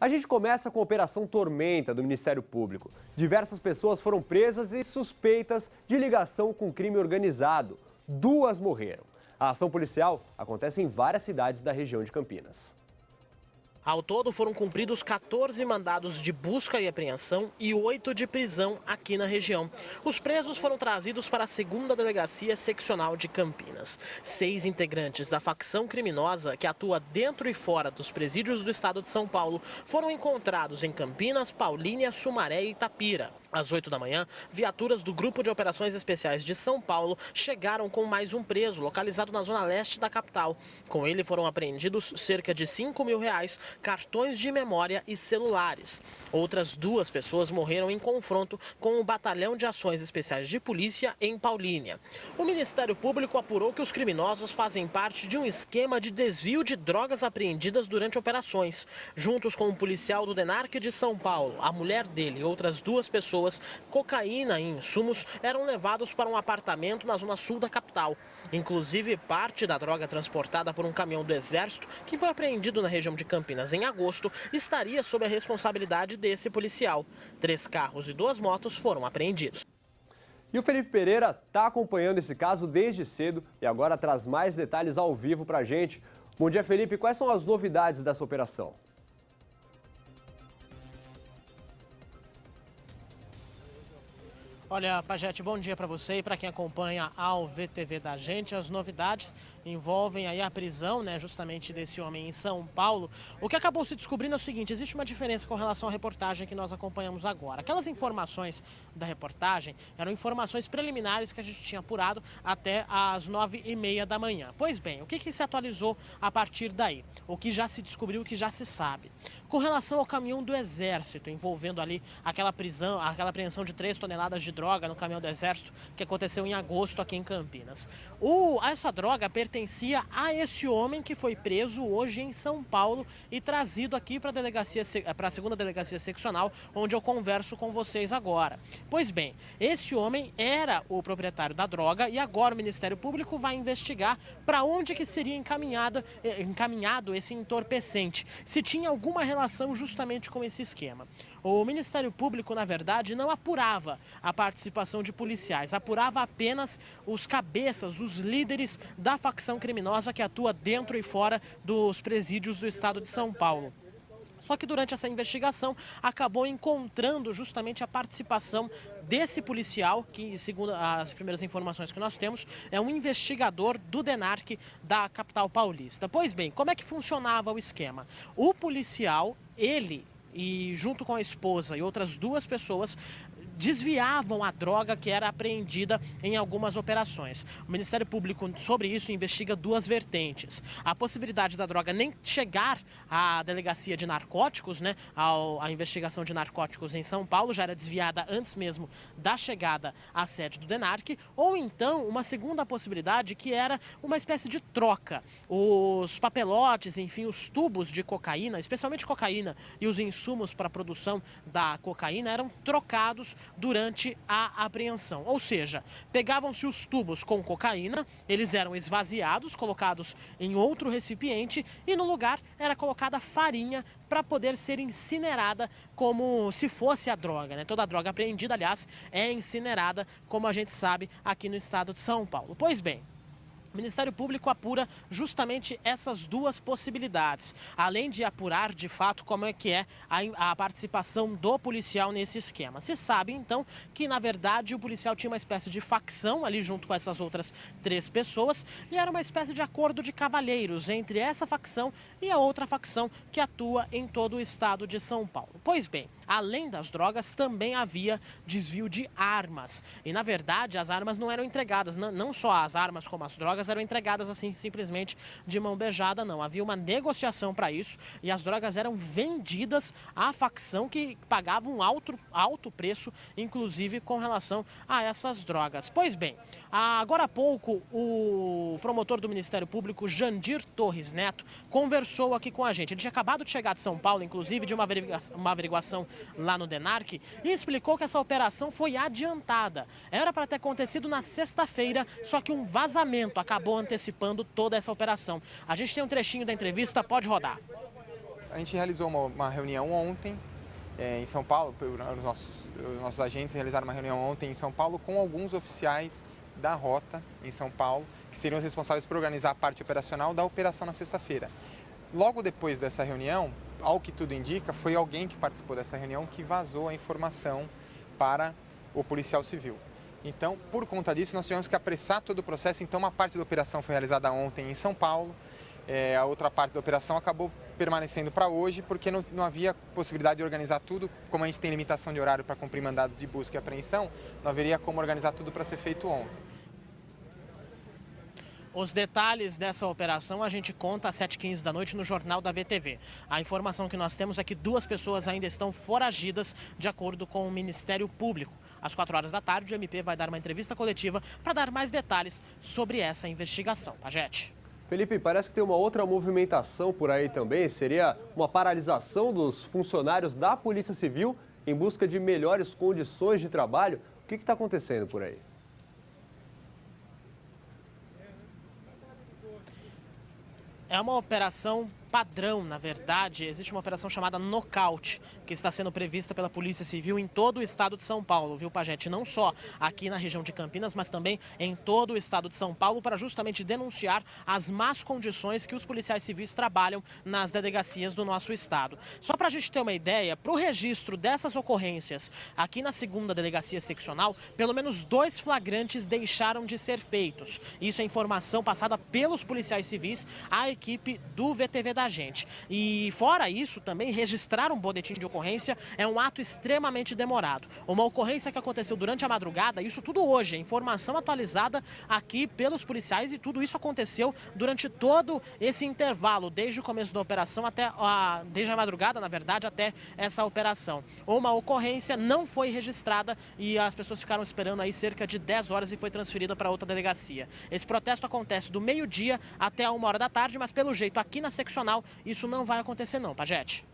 A gente começa com a Operação Tormenta do Ministério Público. Diversas pessoas foram presas e suspeitas de ligação com crime organizado. 2 morreram. A ação policial acontece em várias cidades da região de Campinas. Ao todo, foram cumpridos 14 mandados de busca e apreensão e 8 de prisão aqui na região. Os presos foram trazidos para a 2ª Delegacia Seccional de Campinas. 6 integrantes da facção criminosa que atua dentro e fora dos presídios do estado de São Paulo foram encontrados em Campinas, Paulínia, Sumaré e Itapira. Às 8 da manhã, viaturas do Grupo de Operações Especiais de São Paulo chegaram com mais um preso, localizado na zona leste da capital. Com ele foram apreendidos cerca de R$5 mil, cartões de memória e celulares. Outras 2 pessoas morreram em confronto com o Batalhão de Ações Especiais de Polícia em Paulínia. O Ministério Público apurou que os criminosos fazem parte de um esquema de desvio de drogas apreendidas durante operações. Juntos com o policial do DENARC de São Paulo, a mulher dele e outras 2 pessoas, cocaína e insumos eram levados para um apartamento na zona sul da capital. Inclusive, parte da droga transportada por um caminhão do Exército, que foi apreendido na região de Campinas em agosto, estaria sob a responsabilidade desse policial. 3 carros e 2 motos foram apreendidos. E o Felipe Pereira está acompanhando esse caso desde cedo e agora traz mais detalhes ao vivo para a gente. Bom dia, Felipe. Quais são as novidades dessa operação? Olha, Pajete, bom dia para você e para quem acompanha ao VTV da gente. As novidades envolvem aí a prisão, justamente desse homem em São Paulo. O que acabou se descobrindo é o seguinte: existe uma diferença com relação à reportagem que nós acompanhamos agora. Aquelas informações da reportagem eram informações preliminares que a gente tinha apurado até às 9h30 da manhã. Pois bem, o que se atualizou a partir daí? O que já se descobriu, o que já se sabe? Com relação ao caminhão do Exército, envolvendo ali aquela apreensão de 3 toneladas de droga no caminhão do Exército que aconteceu em agosto aqui em Campinas. Essa droga pertencia a esse homem que foi preso hoje em São Paulo e trazido aqui para a 2ª Delegacia Seccional, onde eu converso com vocês agora. Pois bem, esse homem era o proprietário da droga e agora o Ministério Público vai investigar para onde que seria encaminhado esse entorpecente, se tinha alguma relação justamente com esse esquema. O Ministério Público, na verdade, não apurava a participação de policiais, apurava apenas os cabeças, os líderes da facção criminosa que atua dentro e fora dos presídios do estado de São Paulo. Só que durante essa investigação acabou encontrando justamente a participação desse policial, que, segundo as primeiras informações que nós temos, é um investigador do DENARC da capital paulista. Pois bem, como é que funcionava o esquema? O policial, ele e junto com a esposa e outras 2 pessoas, desviavam a droga que era apreendida em algumas operações. O Ministério Público, sobre isso, investiga 2 vertentes. A possibilidade da droga nem chegar à delegacia de narcóticos, a investigação de narcóticos em São Paulo, já era desviada antes mesmo da chegada à sede do DENARC, ou então uma segunda possibilidade que era uma espécie de troca. Os papelotes, enfim, os tubos de cocaína, especialmente cocaína, e os insumos para a produção da cocaína eram trocados durante a apreensão. Ou seja, pegavam-se os tubos com cocaína, eles eram esvaziados, colocados em outro recipiente e no lugar era colocada farinha para poder ser incinerada como se fosse a droga. Toda a droga apreendida, aliás, é incinerada, como a gente sabe, aqui no estado de São Paulo. Pois bem, o Ministério Público apura justamente essas 2 possibilidades, além de apurar de fato como é que é a participação do policial nesse esquema. Se sabe então que na verdade o policial tinha uma espécie de facção ali junto com essas outras 3 pessoas e era uma espécie de acordo de cavalheiros entre essa facção e a outra facção que atua em todo o estado de São Paulo. Pois bem, além das drogas, também havia desvio de armas. E, na verdade, as armas não eram entregadas, não só as armas como as drogas eram entregadas assim simplesmente de mão beijada, não. Havia uma negociação para isso e as drogas eram vendidas à facção que pagava um alto preço, inclusive com relação a essas drogas. Pois bem, agora há pouco o promotor do Ministério Público, Jandir Torres Neto, conversou aqui com a gente. Ele tinha acabado de chegar de São Paulo, inclusive, de uma averiguação lá no DENARC, e explicou que essa operação foi adiantada. Era para ter acontecido na sexta-feira, só que um vazamento acabou antecipando toda essa operação. A gente tem um trechinho da entrevista, pode rodar. A gente realizou uma reunião ontem em São Paulo, os nossos agentes realizaram uma reunião ontem em São Paulo com alguns oficiais da rota em São Paulo, que seriam os responsáveis por organizar a parte operacional da operação na sexta-feira. Logo depois dessa reunião, ao que tudo indica, foi alguém que participou dessa reunião que vazou a informação para o policial civil. Então, por conta disso, nós tivemos que apressar todo o processo. Então, uma parte da operação foi realizada ontem em São Paulo, a outra parte da operação acabou permanecendo para hoje, porque não havia possibilidade de organizar tudo. Como a gente tem limitação de horário para cumprir mandados de busca e apreensão, não haveria como organizar tudo para ser feito ontem. Os detalhes dessa operação a gente conta às 7h15 da noite no Jornal da VTV. A informação que nós temos é que 2 pessoas ainda estão foragidas, de acordo com o Ministério Público. Às 4 horas da tarde, o MP vai dar uma entrevista coletiva para dar mais detalhes sobre essa investigação. Pajete. Felipe, parece que tem uma outra movimentação por aí também. Seria uma paralisação dos funcionários da Polícia Civil em busca de melhores condições de trabalho. O que está acontecendo por aí? É uma operação padrão, na verdade. Existe uma operação chamada Nocaute, que está sendo prevista pela Polícia Civil em todo o estado de São Paulo, viu, Pajete? Não só aqui na região de Campinas, mas também em todo o estado de São Paulo, para justamente denunciar as más condições que os policiais civis trabalham nas delegacias do nosso estado. Só para a gente ter uma ideia, para o registro dessas ocorrências aqui na 2ª Delegacia Seccional, pelo menos 2 flagrantes deixaram de ser feitos. Isso é informação passada pelos policiais civis à equipe do VTV da gente. E fora isso, também registrar um boletim de ocorrência é um ato extremamente demorado. Uma ocorrência que aconteceu durante a madrugada, isso tudo hoje, informação atualizada aqui pelos policiais, e tudo isso aconteceu durante todo esse intervalo, desde o começo da operação desde a madrugada, na verdade, até essa operação. Uma ocorrência não foi registrada e as pessoas ficaram esperando aí cerca de 10 horas e foi transferida para outra delegacia. Esse protesto acontece do meio-dia até a 1h da tarde, mas pelo jeito aqui na seccional isso não vai acontecer não, Pajete.